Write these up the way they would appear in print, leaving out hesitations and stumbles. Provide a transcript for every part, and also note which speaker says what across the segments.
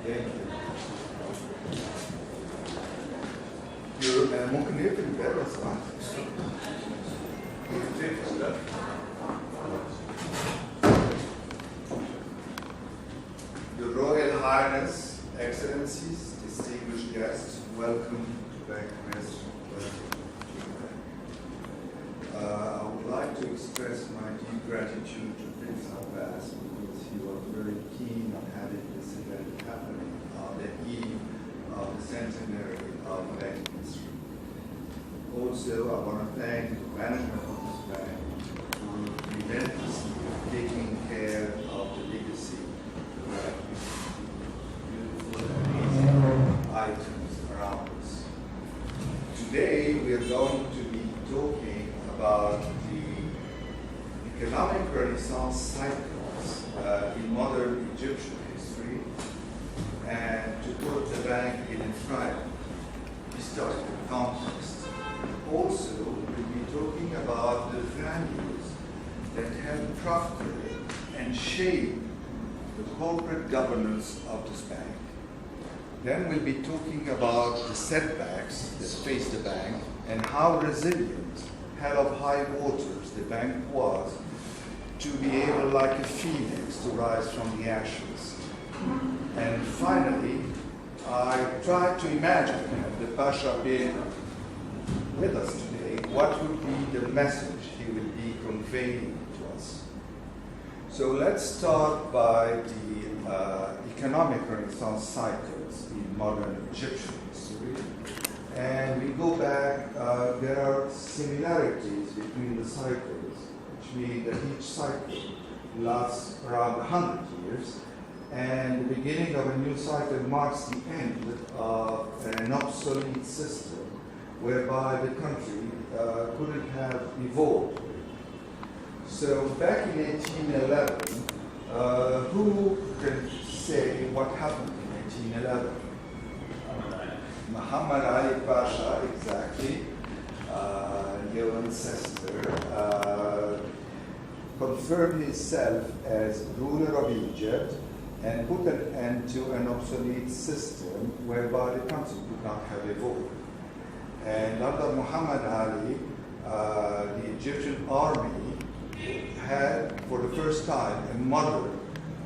Speaker 1: Thank you. ممكن نقفل الباب لو سمحت. Your Royal Highness, Excellencies, distinguished guests, welcome to Banque Misr. I would like to express my deep gratitude to Prince Abbas because he was very keen on having this event happening on the eve of the Centenary of Banque Misr. Also, I want to thank the management of this bank for relentlessly taking care of the legacy of beautiful and amazing items around us. Today, we are going to be talking about the economic renaissance cycles in modern Egyptian history and to put the bank in its right historical context. Also, we'll be talking about the values that have profited and shaped the corporate governance of this bank. Then we'll be talking about the setbacks that faced the bank and how resilient, hell of high waters the bank was to be able, like a phoenix, to rise from the ashes. And finally, I tried to imagine the Pasha being with us today, what would be the message he will be conveying to us. So let's start by the economic renaissance cycles in modern Egyptian history. And we go back, there are similarities between the cycles, which mean that each cycle lasts around 100 years, and the beginning of a new cycle marks the end of an obsolete system whereby the country couldn't have evolved. So back in 1811, who can say what happened in 1811? Muhammad Ali Pasha, exactly, your ancestor, confirmed himself as ruler of Egypt and put an end to an obsolete system whereby the country could not have evolved. And under Muhammad Ali, the Egyptian army had, for the first time, a modern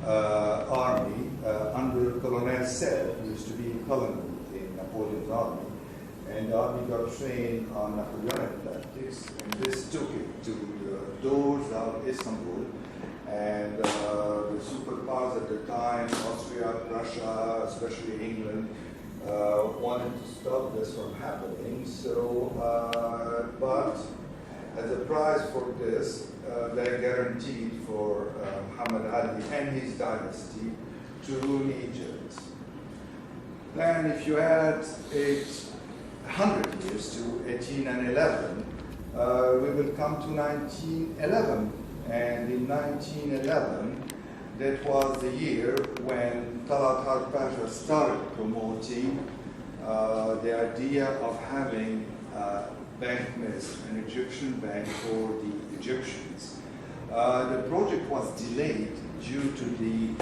Speaker 1: army under Colonel Sel, who used to be a colonel in Napoleon's army. And the army got trained on Napoleonic tactics, and this took it to the doors of Istanbul. And the superpowers at the time, Austria, Russia, especially England, wanted to stop this from happening. So, but as a prize for this, they guaranteed for Muhammad Ali and his dynasty to rule Egypt. Then if you add 100 years to 1811, we will come to 1911. And in 1911, that was the year when Talat Pasha started promoting the idea of having Banque Misr, an Egyptian bank for the Egyptians. The project was delayed due to the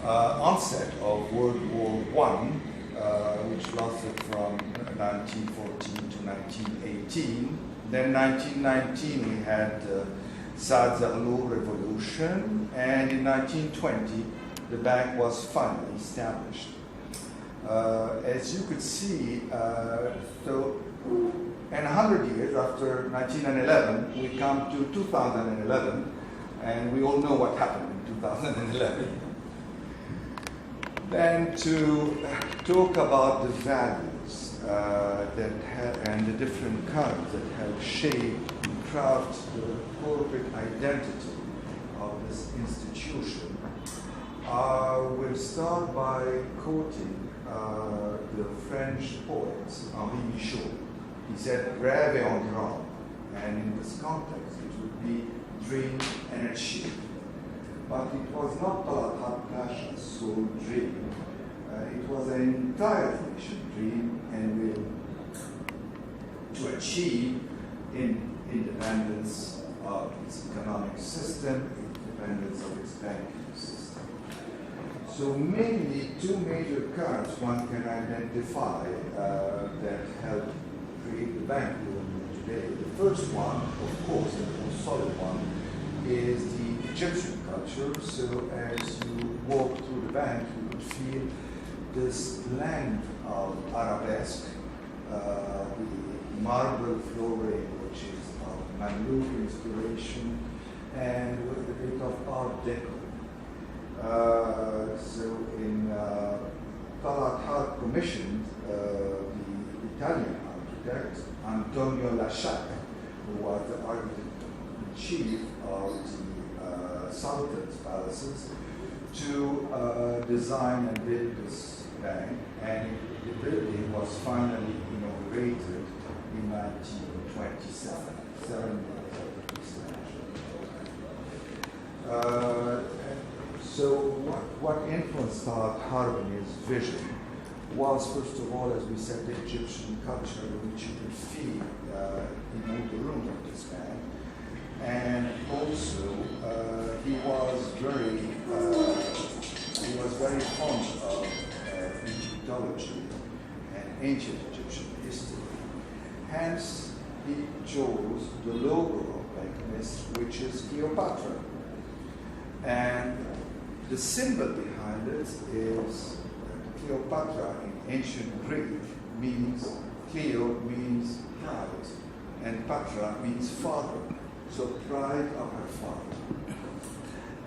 Speaker 1: onset of World War I, which lasted from 1914 to 1918. Then 1919 we had Saad Zaghloul revolution, and in 1920 the bank was finally established. As you could see, so in 100 years after 1911, we come to 2011, and we all know what happened in 2011. Then to talk about the values and the different currents that have shaped and crafted the corporate identity of this institution, we'll start by quoting the French poet Henri Michaud. He said, "Rêve et en grand," and in this context it would be dream and achieve. But it was not Talat Pasha's sole dream. It was an entire nation dream and will to achieve independence of its economic system, independence of its banking system. So mainly two major currents one can identify that help create the bank today. The first one, of course, and the most solid one, is the Egyptian culture. So as you walk through the bank, you could feel this blend of arabesque, the marble flooring, which is of Mamluk inspiration, and with a bit of Art Deco. So in Talat Hart commissioned the Italian architect Antonio Lasciac, who was the architect-in-chief of the Sultan's palaces, to design and build this bank, and the building was finally inaugurated in 1927, 7 years after its So what influenced Talat Harbi's vision was, first of all, as we said, the Egyptian culture, which you could feel in all the rooms of this bank. And also, he was very fond of Egyptology and ancient Egyptian history. Hence, he chose the logo of Banque Misr, which is Cleopatra. And the symbol behind it is Cleopatra in ancient Greek means, Cleo means pride, and Patra means father. So pride of her father.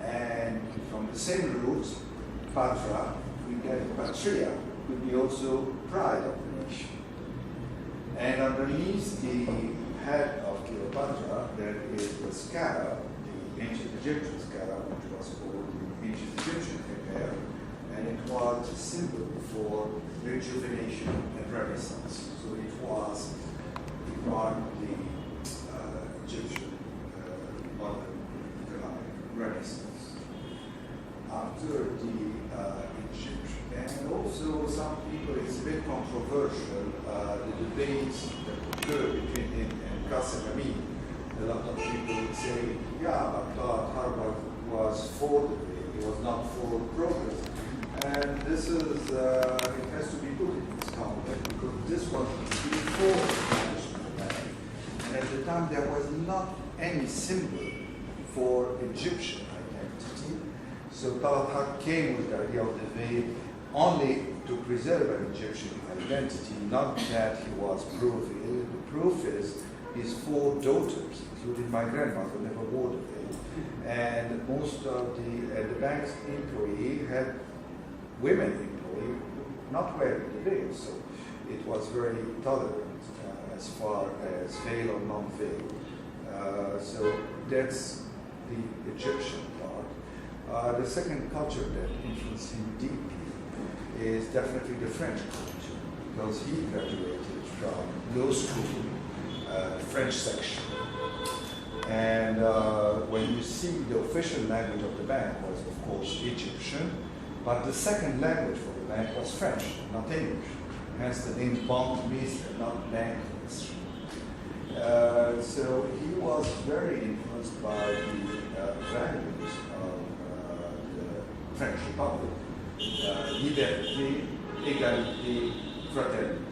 Speaker 1: And from the same root, Patra, we get Patria, could be also pride of the nation. And underneath the head of Cleopatra, there is the scarab, the ancient Egyptian scarab, which was called the ancient Egyptian empire, and it was a symbol for rejuvenation and renaissance. So it was part of the Egyptian modern economic renaissance. After the Egyptian, and also some people, it's a bit controversial, the debates that occurred between him and Qasim Amin. A lot of people would say, yeah, but Talat Harb was for the day, he was not for progress. And this is, it has to be put in this context, because this was before the establishment of the bank. And at the time, there was not any symbol for Egyptian identity. So Talat Harb came with the idea of the veil only to preserve an Egyptian identity, not that he was pro-veil. The proof is his 4 daughters, including my grandmother, never wore the veil. And most of the bank's employee had women employee not wearing the veil. So it was very tolerant as far as veil or non-veil. So that's the Egyptian part. The second culture that influenced him deeply is definitely the French culture, because he graduated from law school, French section. And when you see the official language of the bank was, of course, Egyptian, but the second language for the bank was French, not English. Hence the name Banque, not Banque. So he was very influenced by the values of the French Republic. Liberté, égalité, fraternité.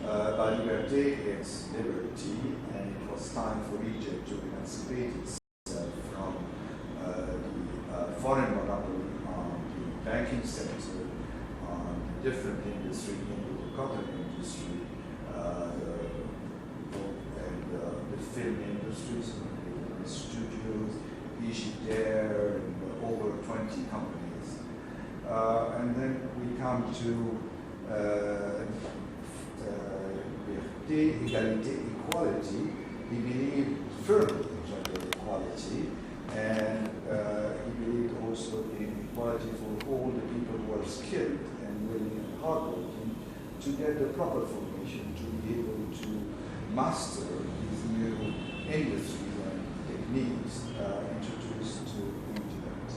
Speaker 1: By liberté, it's liberty, and it was time for Egypt to emancipate itself from the foreign monopoly on the banking sector, on the different industry, the cotton industry, and the film industries, the studios, Egyptair, and over 20 companies. And then we come to liberté, égalité, equality. He believed firmly in gender equality, and he believed also in equality for all the people who are skilled and willing and hardworking to get the proper formation to be able to master these new industries and techniques introduced to Egypt.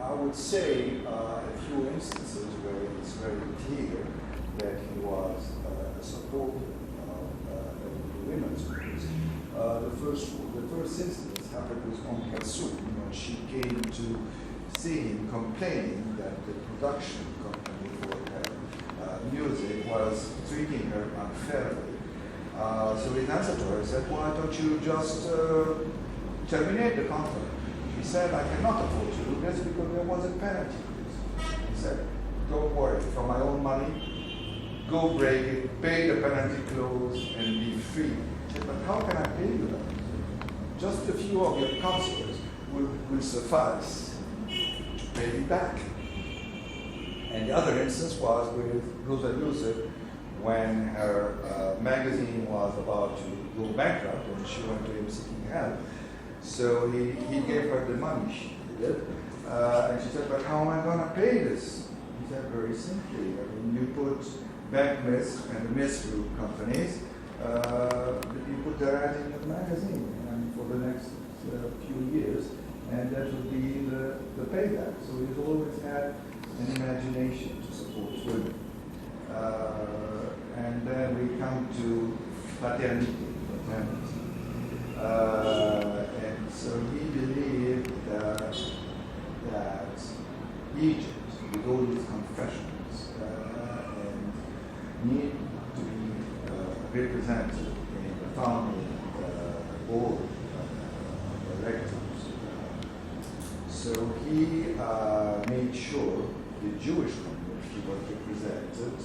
Speaker 1: I would say a few instances where it's very clear that he was a supporter of the women's rights. The first instance happened with Kulsum when she came to see him complaining that the production company for her music was treating her unfairly. So his answer to her said, why don't you just terminate the contract? He said, I cannot afford to do this because there was a penalty. He said, don't worry, from my own money, go break it, pay the penalty clause, and be free. He said, but how can I pay you that? Just a few of your concerts will suffice to pay me back. And the other instance was with Rosa Youssef when her magazine was about to go bankrupt and she went to him seeking help. So he gave her the money she needed. And she said, but how am I going to pay this? He said, very simply. I mean, you put Banque Misr and the Misr Group companies, you put their ad in the magazine and for the next few years, and that would be the payback. So he's always had an imagination to support women. And then we come to paternity. And so he believed that Egypt, with all these confessions, need to be represented in the family board of directors. So he made sure the Jewish community was represented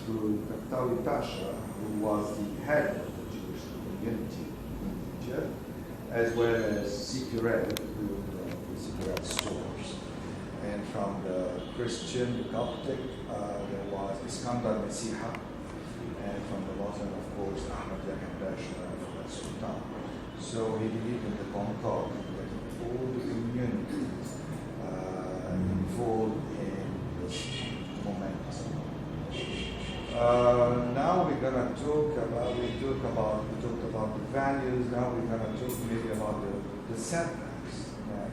Speaker 1: through Kaftawi Pasha, who was the head of the Jewish community in Egypt, as well as Sikirel, who the Sikirel stores. And from the Christian, the Coptic, there was Iskandar Mesiha, and from the Muslim, of course, Ahmad Yakan Pasha from the Sultan. So he believed in the Concord, that all the communities involved in this momentum. Now we're going to talk about, we talked about the values, now we're going to talk maybe about the setbacks that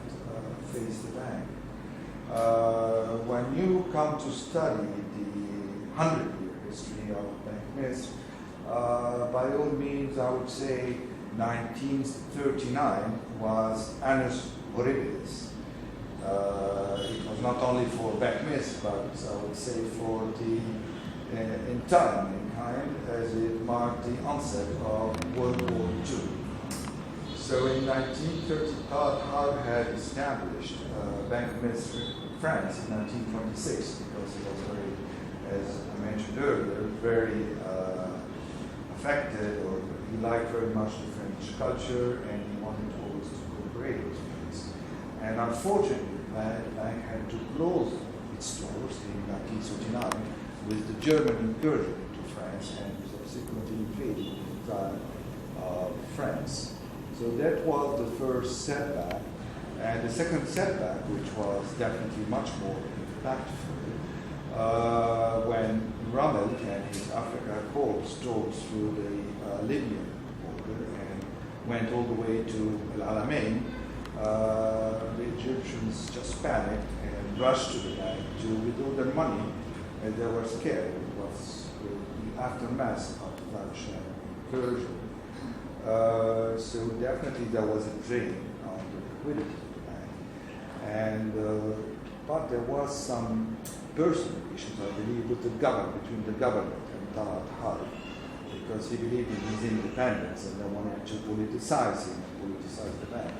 Speaker 1: face the bank. When you come to study the 100-year history of Banque Misr, by all means I would say 1939 was Annus Horribilis. It was not only for Banque Misr, but I would say for the entire mankind, as it marked the onset of World War II. So in 1930, Talleyrand had established Banque Misr France in 1926 because he was very, as I mentioned earlier, very affected, or he liked very much the French culture and he wanted always to cooperate with France. And unfortunately, the bank had to close its doors in 1939 with the German incursion into France and subsequently invading the entire France. So that was the first setback. And the second setback, which was definitely much more impactful, when Rommel and his Africa Corps stormed through the Libyan border and went all the way to El Alamein, the Egyptians just panicked and rushed to the bank to withdraw their money, and they were scared. It was the aftermath of such an incursion. So definitely there was a drain on the liquidity of the bank. And, but there was some personal issues, I believe, with the government, between the government and Talleyrand, because he believed in his independence and they wanted to politicize him, politicize the bank.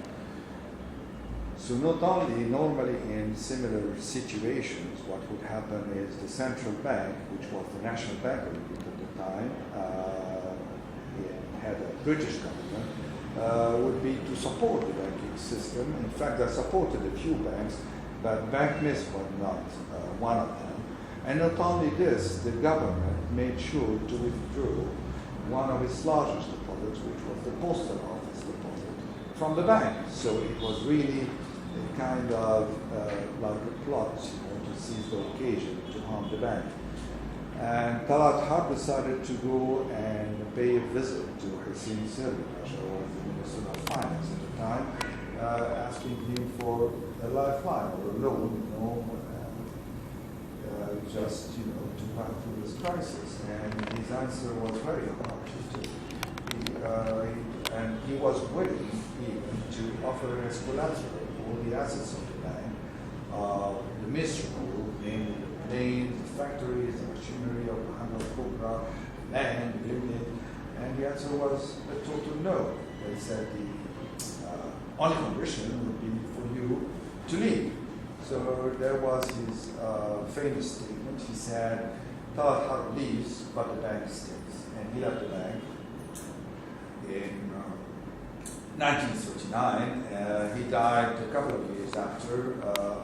Speaker 1: So not only, normally in similar situations, what would happen is the central bank, which was the national bank of Egypt at the time, had a British government, would be to support the banking system. In fact, they supported a few banks, but Banque Misr was not one of them. And not only this, the government made sure to withdraw one of its largest deposits, which was the postal office deposit, from the bank. So it was really a kind of like a plot, to seize the occasion to harm the bank. And Talleyrand decided to go and pay a visit to Hussein Selvi, who was the Minister of Finance at the time, asking him for a lifeline or a loan, just to pass through this crisis. And his answer was very harsh. And he was willing even to offer as collateral all the assets of the bank
Speaker 2: the Misr group, namely the planes, the factories, the machinery of Mahal al-Kubra, land, building? And the answer was a total no. They said the only condition would be for you to leave. So there was his famous statement. He said, Talat Harb leaves, but the bank stays. And he left the bank in 1939. He died a couple of years after,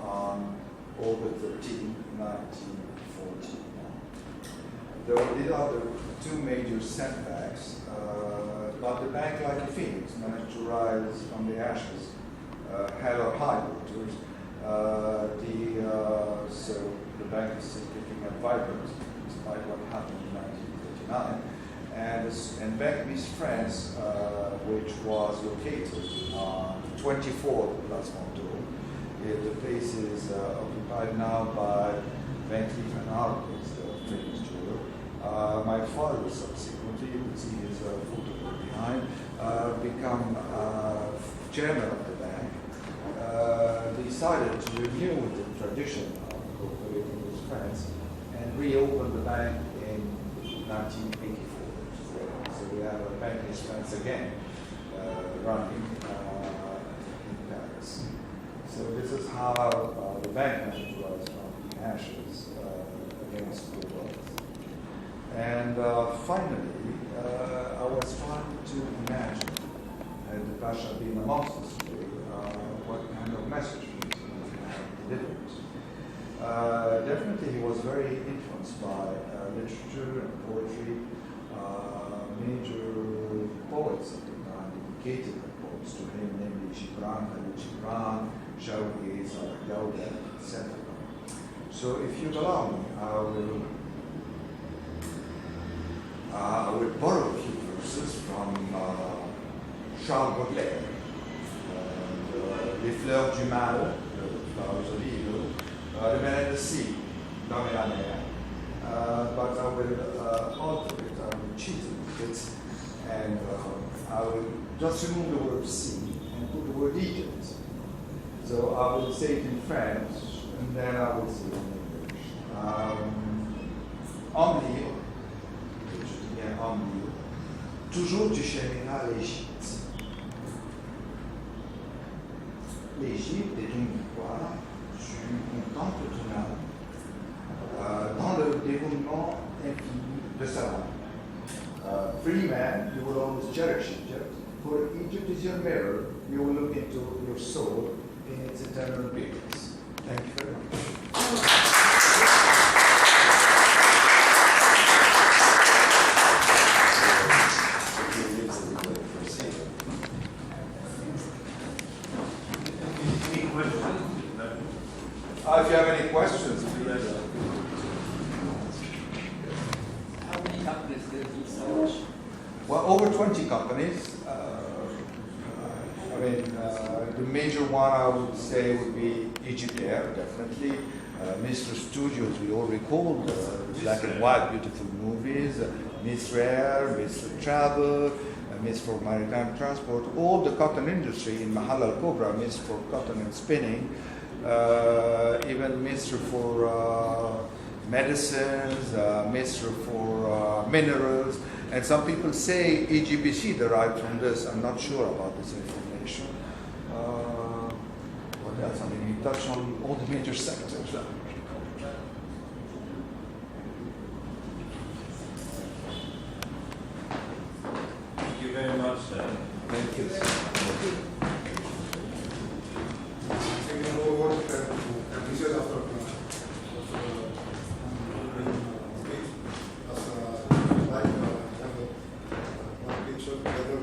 Speaker 2: on August 13, 1941. These are the two major setbacks, but the bank, like a phoenix, managed to rise from the ashes, had a high waters. So the bank is still picking up vibrant, despite what happened in 1939. And Banque Miss France, which was located on 24 Place Vendôme. The place is occupied now by Banque Van Arpels, the famous jeweler. My father subsequently, you can see his photograph behind, become chairman of the bank. Decided to renew the tradition of cooperating with France and reopen the bank in 1984. So we have a Banque Miss France again running in Paris. So this is how the bank managed to rise from the ashes against the world. And finally, I was trying to imagine, had the Pasha been amongst us today, what kind of message he delivered. Definitely he was very influenced by literature and poetry. Major poets of the time dedicated their poems to him, namely Gibran, Khalil Gibran, Shawqi, Salah Gawda, etc. So if you'd allow me, I will borrow a few verses from Charles Baudelaire. Les fleurs du mal, flowers of evil, remain in the sea, not in la mer. But I will alter it, I will cheat it, and I will just remove the word sea and put the word Egypt. So I will say it in French, and then I will say it in English. En livre, je dis bien en livre, toujours tu chériras l'Égypte. L'Égypte est une victoire, tu contemples ton âme dans le déroulement infini de sa vie. Free man, you will always cherish Egypt, for Egypt is your mirror, you will look into your soul in its eternal beauties. Thank you very much. If you have any questions,
Speaker 3: how many companies did he establish?
Speaker 2: Well, over 20 companies. The major one I would say would be Egypt Air, definitely. Misr Studios, we all recall black and white, beautiful movies. Misr Air, Misr Travel, Misr for maritime transport. All the cotton industry in Mahal al-Kubra, Misr for cotton and spinning. Even Misr for medicines, Misr for minerals, and some people say EGBC derived from this. I'm not sure about this information. What else? I mean, we touched on all the major sectors.
Speaker 4: Thank you very much.
Speaker 2: Thank you.
Speaker 5: Together,